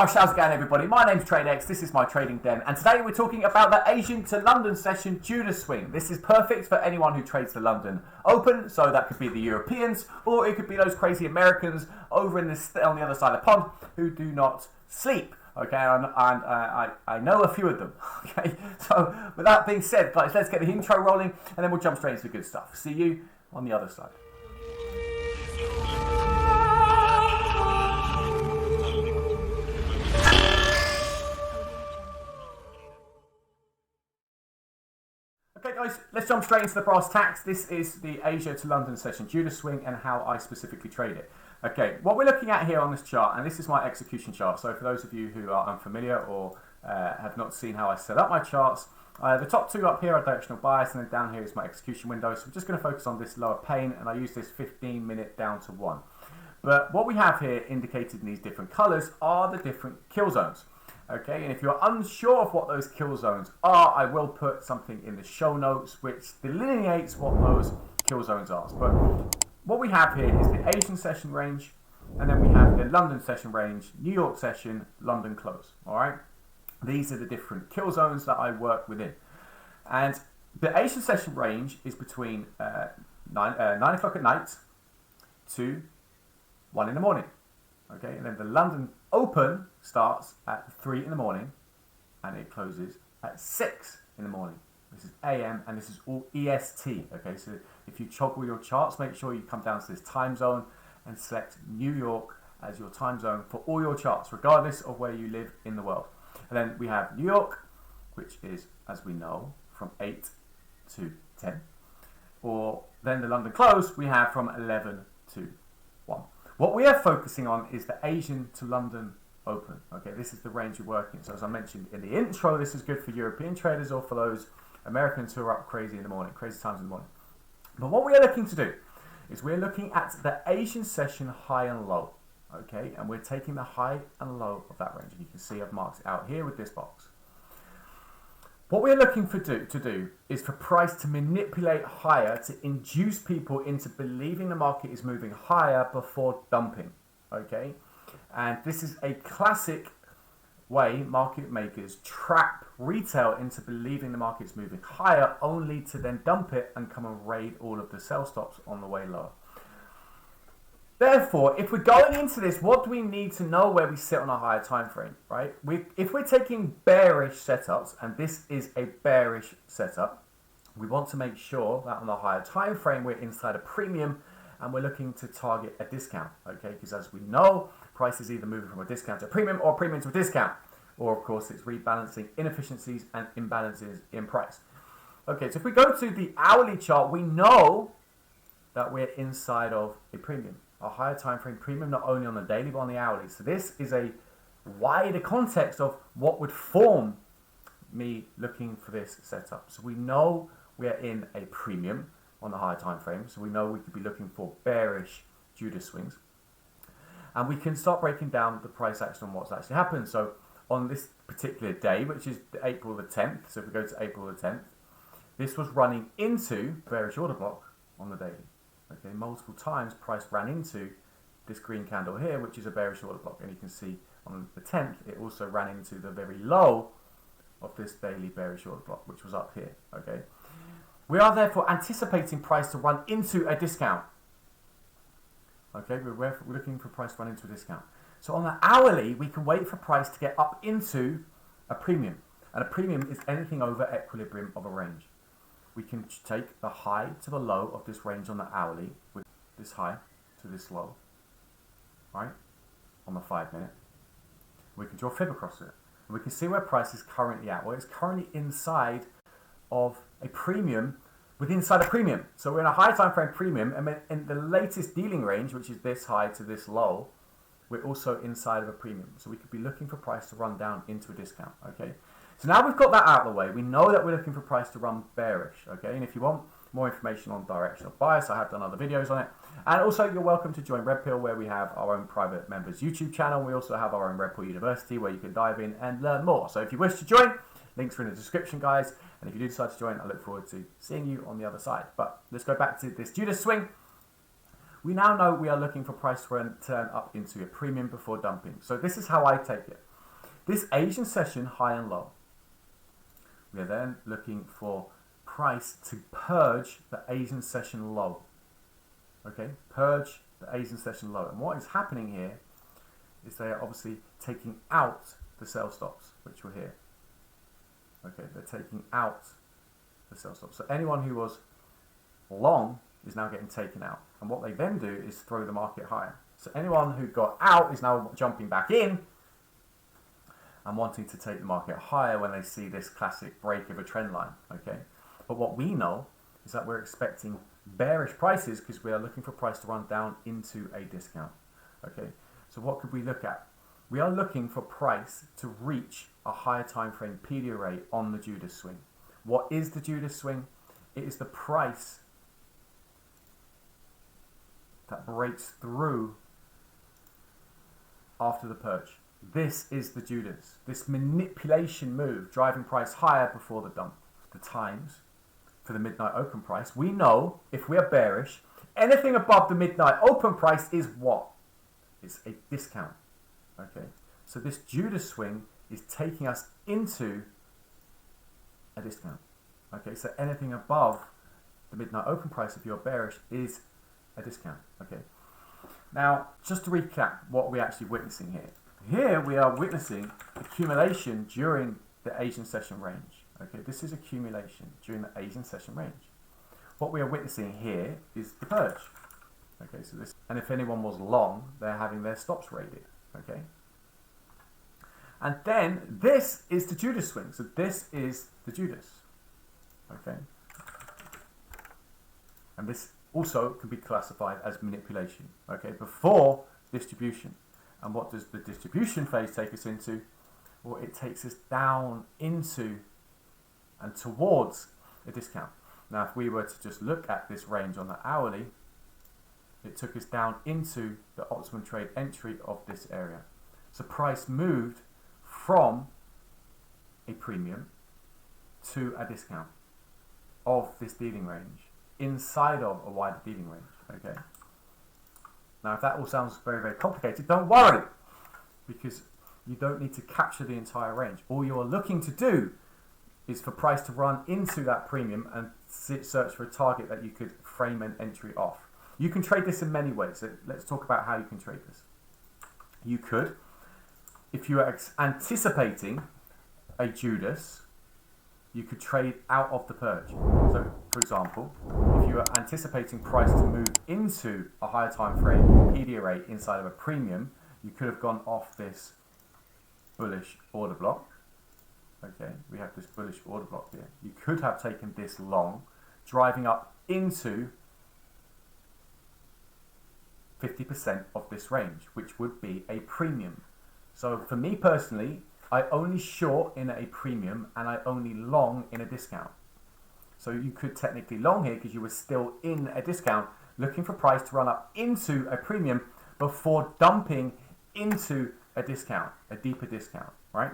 How's it going, everybody? My name's TradeX, this is my trading den, and today we're talking about the Asian to London Session Judas Swing. This is perfect for anyone who trades the London Open, so that could be the Europeans, or it could be those crazy Americans over on the other side of the pond who do not sleep. Okay, and I know a few of them. Okay, so with that being said, guys, let's get the intro rolling, and then we'll jump straight into the good stuff. See you on the other side. Okay guys, let's jump straight into the brass tacks. This is the Asia to London Session Judas Swing and how I specifically trade it. Okay, what we're looking at here on this chart, and this is my execution chart, so for those of you who are unfamiliar or have not seen how I set up my charts, the top two up here are directional bias, and then down here is my execution window. So I'm just going to focus on this lower pane, and I use this 15-minute down to 1. But what we have here indicated in these different colors are the different kill zones. Okay, and if you're unsure of what those kill zones are, I will put something in the show notes which delineates what those kill zones are. But what we have here is the Asian session range, and then we have the London session range, New York session, London close. All right, these are the different kill zones that I work within. And the Asian session range is between 9 o'clock at night to 1 in the morning. Okay, and then the London Open starts at 3 in the morning and it closes at 6 in the morning. This is AM and this is all EST. Okay, so if you toggle your charts, make sure you come down to this time zone and select New York as your time zone for all your charts, regardless of where you live in the world. And then we have New York, which is, as we know, from 8 to 10. Or then the London close, we have from 11 to 1. What we are focusing on is the Asian to London Open. Okay, this is the range you're working. So as I mentioned in the intro, this is good for European traders or for those Americans who are up crazy in the morning, crazy times in the morning. But what we are looking to do is we're looking at the Asian session high and low. Okay, and we're taking the high and low of that range. And you can see I've marked it out here with this box. What we're looking to do is for price to manipulate higher to induce people into believing the market is moving higher before dumping. Okay, and this is a classic way market makers trap retail into believing the market's moving higher, only to then dump it and come and raid all of the sell stops on the way lower. Therefore, if we're going into this, what do we need to know where we sit on a higher time frame, right? If we're taking bearish setups, and this is a bearish setup, we want to make sure that on the higher time frame we're inside a premium and we're looking to target a discount, okay? Because as we know, price is either moving from a discount to a premium or a premium to a discount, or of course it's rebalancing inefficiencies and imbalances in price. Okay, so if we go to the hourly chart, we know that we're inside of a premium. A higher time frame premium, not only on the daily but on the hourly. So this is a wider context of what would form me looking for this setup. So we know we're in a premium on the higher time frame. So we know we could be looking for bearish Judas swings, and we can start breaking down the price action on what's actually happened. So on this particular day, which is April the 10th, so if we go to April the 10th, this was running into bearish order block on the daily. Okay, multiple times price ran into this green candle here, which is a bearish order block, and you can see on the 10th it also ran into the very low of this daily bearish order block, which was up here. Okay, we are therefore anticipating price to run into a discount. Okay, we're looking for price to run into a discount. So on the hourly, we can wait for price to get up into a premium, and a premium is anything over equilibrium of a range. We can take the high to the low of this range on the hourly, with this high to this low, right, on the 5-minute. We can draw a fib across it, and we can see where price is currently at. Well, it's currently inside of a premium within inside a premium. So we're in a high time frame premium, and in the latest dealing range, which is this high to this low, we're also inside of a premium. So we could be looking for price to run down into a discount, okay? So now we've got that out of the way, we know that we're looking for price to run bearish, okay? And if you want more information on directional bias, I have done other videos on it. And also, you're welcome to join Red Pill, where we have our own private members YouTube channel. We also have our own Red Pill University, where you can dive in and learn more. So if you wish to join, links are in the description, guys. And if you do decide to join, I look forward to seeing you on the other side. But let's go back to this Judas swing. We now know we are looking for price to turn up into a premium before dumping. So this is how I take it. This Asian session high and low. We are then looking for price to purge the Asian session low. Okay, purge the Asian session low. And what is happening here is they are obviously taking out the sell stops, which were here. Okay, they're taking out the sell stops. So anyone who was long is now getting taken out. And what they then do is throw the market higher. So anyone who got out is now jumping back in and wanting to take the market higher when they see this classic break of a trend line. Okay, but what we know is that we're expecting bearish prices because we are looking for price to run down into a discount. Okay, so what could we look at? We are looking for price to reach a higher time frame PD rate on the Judas swing. What is the Judas swing? It is the price that breaks through after the purge. This is the Judas. This manipulation move, driving price higher before the dump. The times for the midnight open price. We know if we are bearish, anything above the midnight open price is what? It's a discount. Okay, so this Judas swing is taking us into a discount. Okay, so anything above the midnight open price, if you're bearish, is a discount. Okay, now just to recap what we're actually witnessing here. Here we are witnessing accumulation during the Asian session range. Okay, this is accumulation during the Asian session range. What we are witnessing here is the purge. Okay, so this, and if anyone was long, they're having their stops raided. Okay, and then this is the Judas swing. So this is the Judas. Okay, and this also can be classified as manipulation. Okay, before distribution. And what does the distribution phase take us into? Well, it takes us down into and towards a discount. Now, if we were to just look at this range on the hourly, it took us down into the optimum trade entry of this area. So price moved from a premium to a discount of this dealing range inside of a wider dealing range. Okay. Now, if that all sounds very, very complicated, don't worry, because you don't need to capture the entire range. All you're looking to do is for price to run into that premium and search for a target that you could frame an entry off. You can trade this in many ways. So let's talk about how you can trade this. You could, if you are anticipating a Judas, you could trade out of the purge. So, for example, if you are anticipating price to move into a higher time frame PD rate inside of a premium, you could have gone off this bullish order block. Okay, we have this bullish order block here. You could have taken this long, driving up into 50% of this range, which would be a premium. So for me personally, I only short in a premium and I only long in a discount. So you could technically long here because you were still in a discount, looking for price to run up into a premium before dumping into a discount, a deeper discount, right?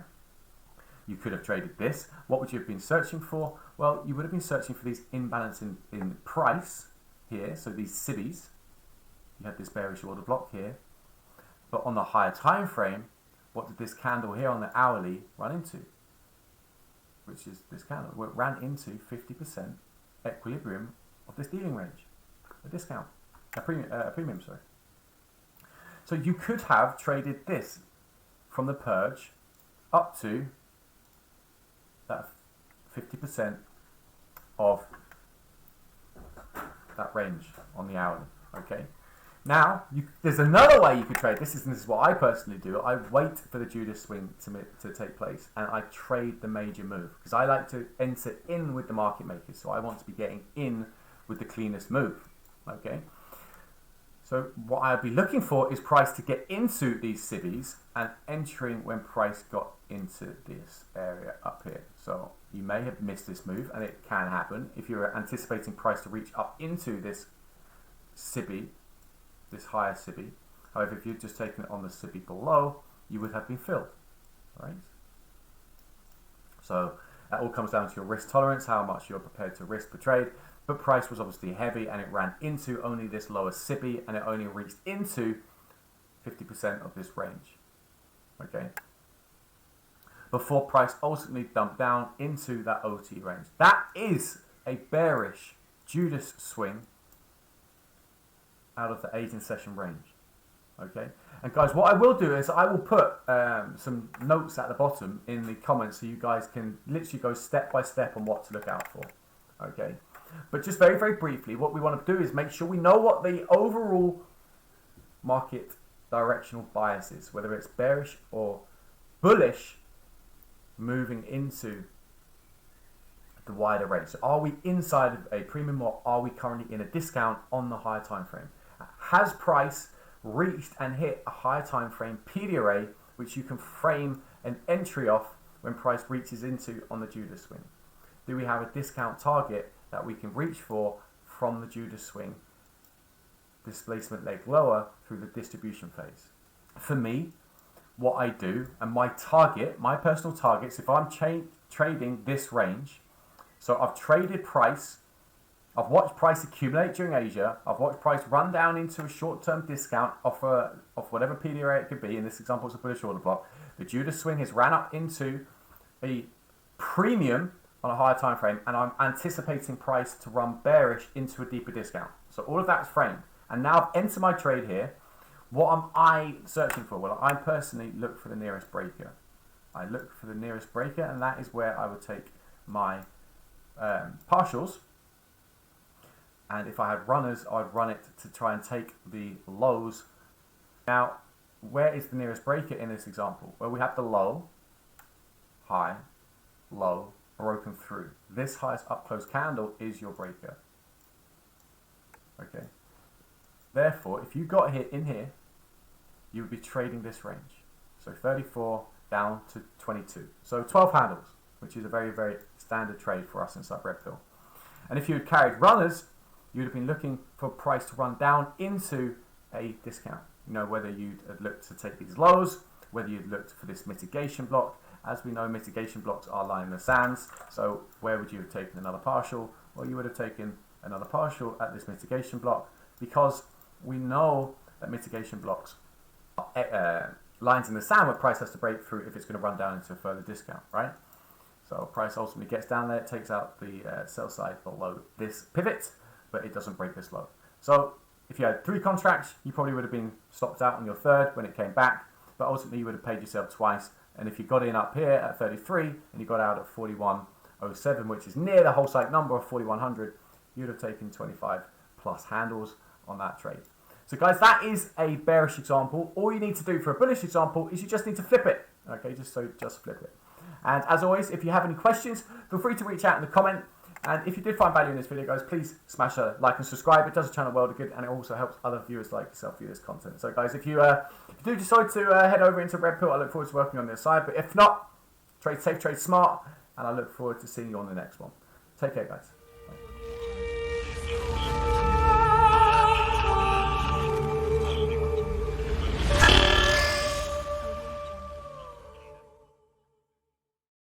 You could have traded this. What would you have been searching for? Well, you would have been searching for these imbalance in price here, so these SIBIs. You had this bearish order block here. But on the higher time frame, what did this candle here on the hourly run into? Which is this candle. Well, it ran into 50% equilibrium of this dealing range. A discount. A premium, sorry. So you could have traded this from the purge up to that 50% of that range on the hourly. Okay. Now, there's another way you could trade this. This is what I personally do. I wait for the Judas swing to take place, and I trade the major move because I like to enter in with the market makers. So I want to be getting in with the cleanest move. Okay. So what I'd be looking for is price to get into these SIBIs and entering when price got into this area up here. So you may have missed this move, and it can happen if you're anticipating price to reach up into this SIBI, this higher SIBI. However, if you'd just taken it on the SIBI below, you would have been filled, right? So that all comes down to your risk tolerance, how much you're prepared to risk per trade. But price was obviously heavy, and it ran into only this lower SIBI, and it only reached into 50% of this range. Okay. before price ultimately dumped down into that OT range. That is a bearish Judas swing out of the 18 session range. Okay, and guys, what I will do is I will put some notes at the bottom in the comments so you guys can literally go step by step on what to look out for. Okay, but just very, very briefly, what we want to do is make sure we know what the overall market directional bias is, whether it's bearish or bullish moving into the wider range. So are we inside of a premium or are we currently in a discount on the higher time frame? Has price reached and hit a higher time frame PDRA which you can frame an entry off when price reaches into on the Judas swing? Do we have a discount target that we can reach for from the Judas swing displacement leg lower through the distribution phase? For me, what I do and my target, my personal targets, if I'm trading this range, so I've traded price, I've watched price accumulate during Asia, I've watched price run down into a short-term discount off whatever PDRA it could be. In this example, it's a bullish order block. The Judas swing has ran up into a premium on a higher time frame, and I'm anticipating price to run bearish into a deeper discount. So all of that's framed. And now I've entered my trade here. What am I searching for? Well, I personally look for the nearest breaker. I look for the nearest breaker, and that is where I would take my partials. And if I had runners, I'd run it to try and take the lows. Now, where is the nearest breaker in this example? Well, we have the low, high, low, broken through. This highest up close candle is your breaker. Okay. Therefore, if you got hit in here, you would be trading this range. So 34 down to 22. So 12 handles, which is a very, very standard trade for us inside Red Pill. And if you had carried runners, you would have been looking for price to run down into a discount. You know, whether you'd looked to take these lows, whether you'd looked for this mitigation block. As we know, mitigation blocks are lying in the sands. So where would you have taken another partial? Well, you would have taken another partial at this mitigation block, because we know that mitigation blocks are lines in the sand where price has to break through if it's going to run down into a further discount, right? So price ultimately gets down there, it takes out the sell side below this pivot, but it doesn't break this low. So if you had 3 contracts, you probably would have been stopped out on your third when it came back, but ultimately you would have paid yourself twice. And if you got in up here at 33 and you got out at 41.07, which is near the whole site number of 4100, you'd have taken 25 plus handles on that trade. So guys, that is a bearish example. All you need to do for a bullish example is you just need to flip it. Okay, just flip it. And as always, if you have any questions, feel free to reach out in the comment. And if you did find value in this video, guys, please smash a like and subscribe. It does the channel world of good, and it also helps other viewers like yourself view this content. So guys, if you do decide to head over into Red Pill, I look forward to working on this side. But if not, trade safe, trade smart, and I look forward to seeing you on the next one. Take care, guys.